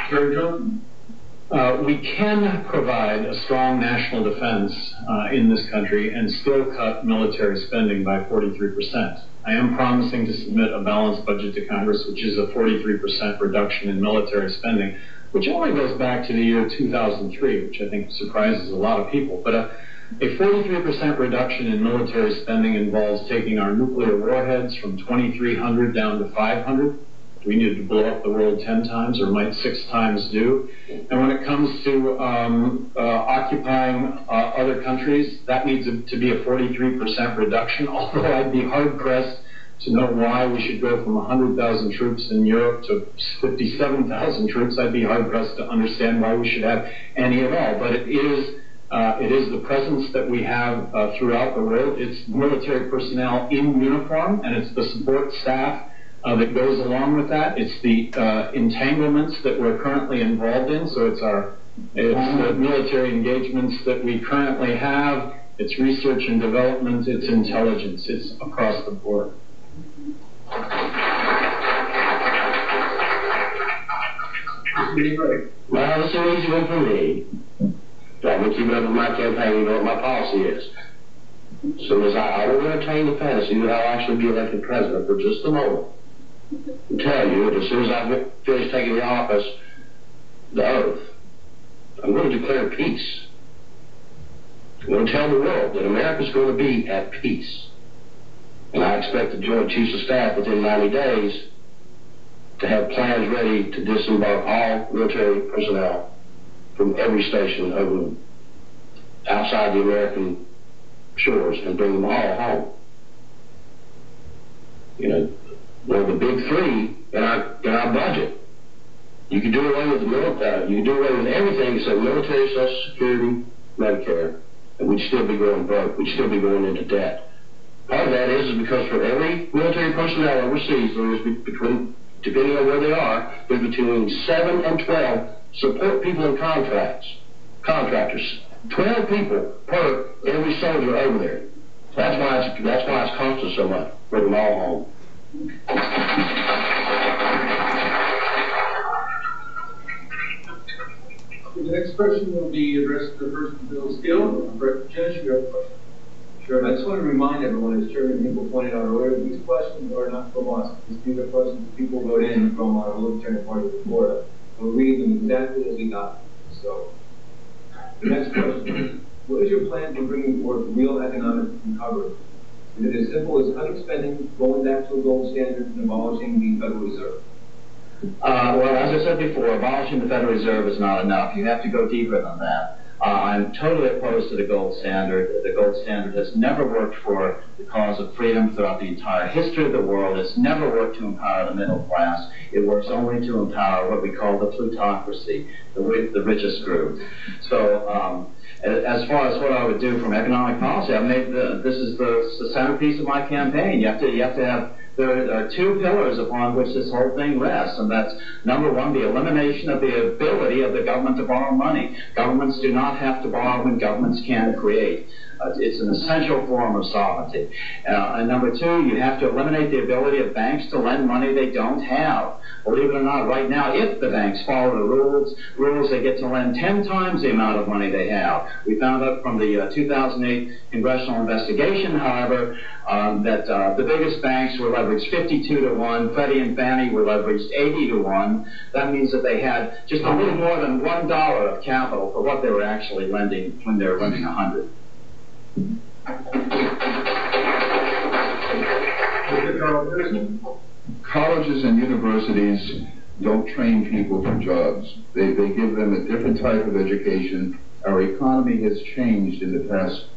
Terry Johnson. We can provide a strong national defense in this country and still cut military spending by 43%. I am promising to submit a balanced budget to Congress, which is a 43% reduction in military spending, which only goes back to the year 2003, which I think surprises a lot of people. But a 43% reduction in military spending involves taking our nuclear warheads from 2,300 down to 500. We needed to blow up the world 10 times, or might 6 times do. And when it comes to occupying other countries, that needs to be a 43% reduction, although I'd be hard-pressed to know why we should go from 100,000 troops in Europe to 57,000 troops. I'd be hard-pressed to understand why we should have any at all. But it is the presence that we have throughout the world. It's military personnel in uniform, and it's the support staff that goes along with that. It's the entanglements that we're currently involved in. So it's the military engagements that we currently have. It's research and development. It's intelligence. It's across the board. Well, it's an easy one for me. I've been keeping up with my campaign. You know what my policy is. As soon as I will entertain the fantasy that I'll actually be elected president for just a moment, and tell you that as soon as I finish taking the office, the oath, I'm going to declare peace. I'm going to tell the world that America's going to be at peace. And I expect the Joint Chiefs of Staff within 90 days to have plans ready to disembark all military personnel from every station over outside the American shores and bring them all home. You know, one of the big three in our budget. You can do away with the military. You can do away with everything except military, Social Security, Medicare, and we'd still be going broke. We'd still be going into debt. Part of that is because for every military personnel overseas, there is between, depending on where they are, there's between 7 and 12 support people and contractors. 12 people per every soldier over there. That's why it's costing so much. Bring them all home. The next question will be addressed to the person with Bill Skill. Brett Judge, you have a question. Sure. I just want to remind everyone, as Chairman Hinkle pointed out earlier, these questions are not from us. These are questions that people wrote in from our Libertarian Party of Florida. We'll read them exactly as we got them. So, the next question: what is your plan for bringing forth real economic recovery? Is it as simple as cutting spending, going back to a gold standard, and abolishing the Federal Reserve? Well, as I said before, abolishing the Federal Reserve is not enough. You have to go deeper than that. I'm totally opposed to the gold standard. The gold standard has never worked for the cause of freedom throughout the entire history of the world. It's never worked to empower the middle class. It works only to empower what we call the plutocracy, the richest group. So, as far as what I would do from economic policy, this is the centerpiece of my campaign. You have to have. There are two pillars upon which this whole thing rests, and that's, number one, the elimination of the ability of the government to borrow money. Governments do not have to borrow when governments can create. It's an essential form of sovereignty. And number two, you have to eliminate the ability of banks to lend money they don't have. Believe it or not, right now, if the banks follow the rules, they get to lend 10 times the amount of money they have. We found out from the 2008 congressional investigation, however, that the biggest banks were leveraged 52 to 1. Freddie and Fannie were leveraged 80 to 1. That means that they had just a little more than $1 of capital for what they were actually lending when they were lending 100. Colleges and universities don't train people for jobs. They give them a different type of education. Our economy has changed in the past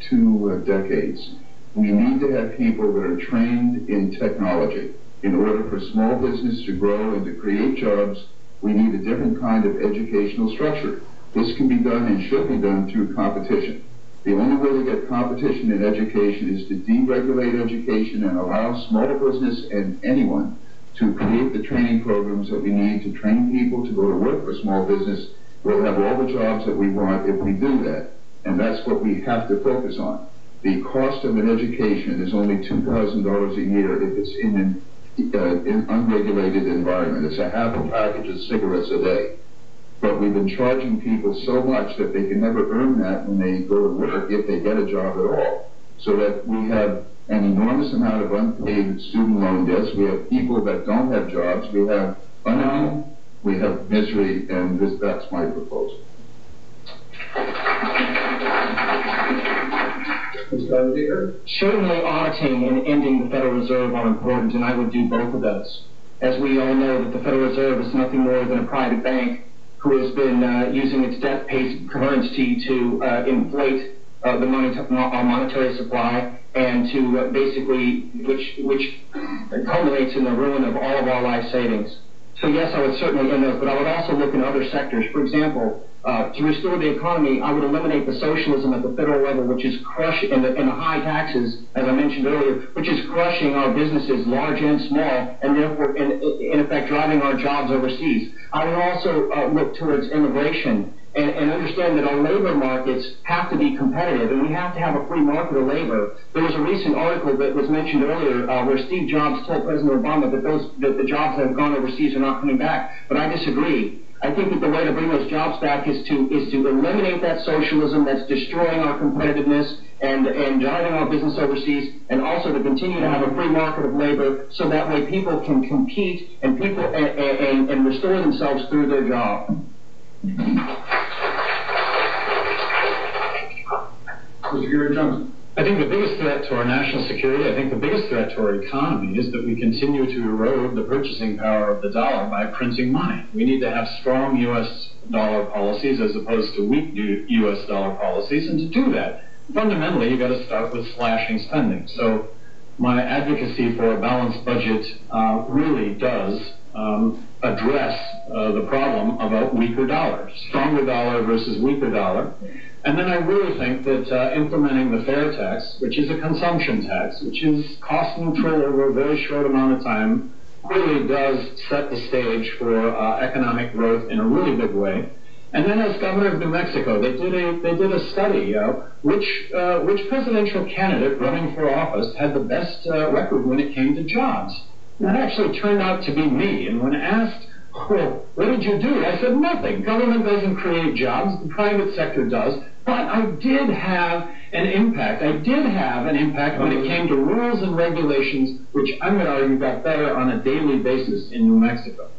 2 decades. We need to have people that are trained in technology. In order for small business to grow and to create jobs, we need a different kind of educational structure. This can be done and should be done through competition. The only way to get competition in education is to deregulate education and allow small business and anyone to create the training programs that we need to train people to go to work for small business. We'll have all the jobs that we want if we do that. And that's what we have to focus on. The cost of an education is only $2,000 a year if it's in an unregulated environment. It's a half a package of cigarettes a day. But we've been charging people so much that they can never earn that when they go to work, if they get a job at all. So that we have an enormous amount of unpaid student loan debts. We have people that don't have jobs. We have unemployment. We have misery, and that's my proposal. Certainly auditing and ending the Federal Reserve are important, and I would do both of those. As we all know, that the Federal Reserve is nothing more than a private bank who has been using its debt-based currency to inflate the monetary supply, and to basically, which culminates in the ruin of all of our life savings. So yes, I would certainly end those, but I would also look in other sectors. For example, to restore the economy, I would eliminate the socialism at the federal level, which is crushing, and the high taxes, as I mentioned earlier, which is crushing our businesses, large and small, and therefore, in effect, driving our jobs overseas. I would also look towards immigration and understand that our labor markets have to be competitive, and we have to have a free market of labor. There was a recent article that was mentioned earlier where Steve Jobs told President Obama that the jobs that have gone overseas are not coming back, but I disagree. I think that the way to bring those jobs back is to eliminate that socialism that's destroying our competitiveness and driving our business overseas, and also to continue to have a free market of labor, so that way people can compete and restore themselves through their job. Mr. Gary Johnson. I think the biggest threat to our national security, I think the biggest threat to our economy is that we continue to erode the purchasing power of the dollar by printing money. We need to have strong U.S. dollar policies as opposed to weak U.S. dollar policies, and to do that, fundamentally, you've got to start with slashing spending. So my advocacy for a balanced budget really does address the problem of a weaker dollar, stronger dollar versus weaker dollar. And then I really think that implementing the fair tax, which is a consumption tax, which is cost neutral over a very short amount of time, really does set the stage for economic growth in a really big way. And then, as governor of New Mexico, they did a study which presidential candidate running for office had the best record when it came to jobs. And that actually turned out to be me. And when asked, well, what did you do? I said, nothing. Government doesn't create jobs. The private sector does. But I did have an impact. I did have an impact when it came to rules and regulations, which I'm going to argue got better on a daily basis in New Mexico.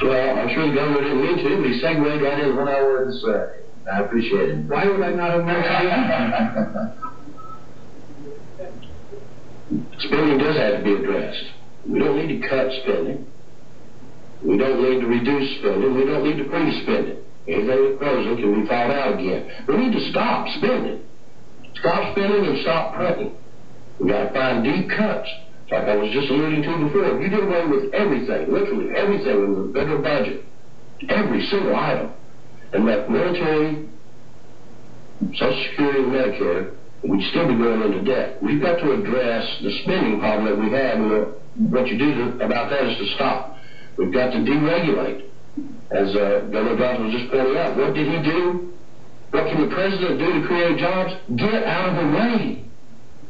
Well, I'm sure the governor didn't mean to, but he segued right into what I wanted to say. I appreciate it. Why would I not have mentioned that? Spending does have to be addressed. We don't need to cut spending. We don't need to reduce spending. We don't need to freeze spending. Anything that frozen can be thawed out again. We need to stop spending. Stop spending and stop printing. We've got to find deep cuts. Like I was just alluding to before. If you did away with everything, literally everything in the federal budget, every single item, and left military, Social Security, and Medicare, we'd still be going into debt. We've got to address the spending problem that we have, and what you do about that is to stop. We've got to deregulate. As Governor Johnson was just pointing out, what did he do? What can the president do to create jobs? Get out of the way.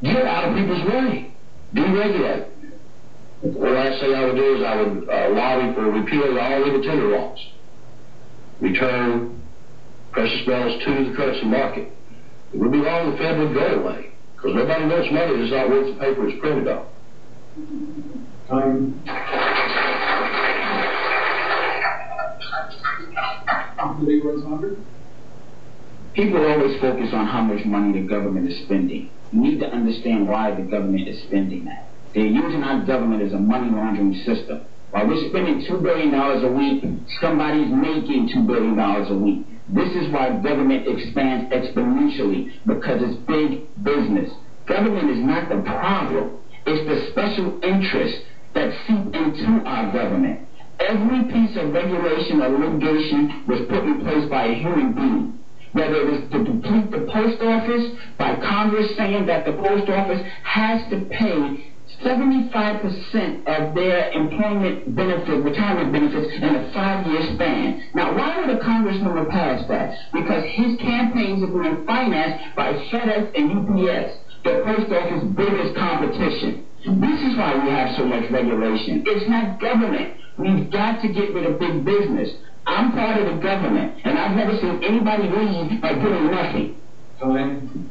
Get out of people's way. Deregulate. The last thing I would do is I would lobby for repealing all legal tender laws. Return precious metals to the currency market. It would be wrong the Fed would go away, because nobody wants money that's not worth the paper it's printed on. Leroy Saunders. People always focus on how much money the government is spending. You need to understand why the government is spending that. They're using our government as a money laundering system. While we're spending $2 billion a week, somebody's making $2 billion a week. This is why government expands exponentially, because it's big business. Government is not the problem. It's the special interests that seep into our government. Every piece of regulation or litigation was put in place by a human being. Whether it was to deplete the post office, by Congress saying that the post office has to pay 75% of their employment benefit, retirement benefits in a 5-year span. Now, why would a congressman pass that? Because his campaigns are being financed by FedEx and UPS, the post office's biggest competition. This is why we have so much regulation. It's not government. We've got to get rid of big business. I'm part of the government, and I've never seen anybody leave by doing nothing. Time.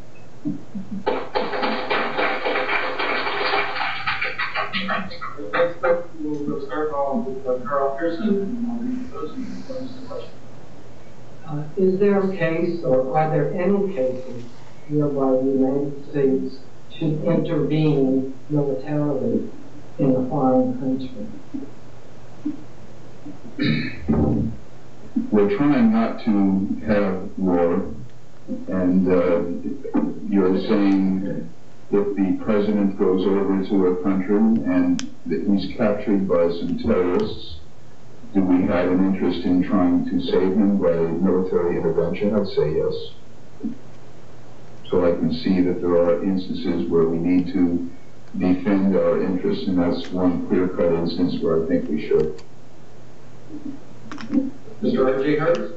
Next up, we'll start off with Carl Pearson, and I'll read those and pose the question. Is there a case, or are there any cases whereby the United States should intervene militarily in a foreign country? We're trying not to have war, and you're saying if the president goes over to a country and that he's captured by some terrorists, do we have an interest in trying to save him by military intervention? I'd say yes. So I can see that there are instances where we need to defend our interests, and that's one clear-cut instance where I think we should. Mr. R.J. Hurst?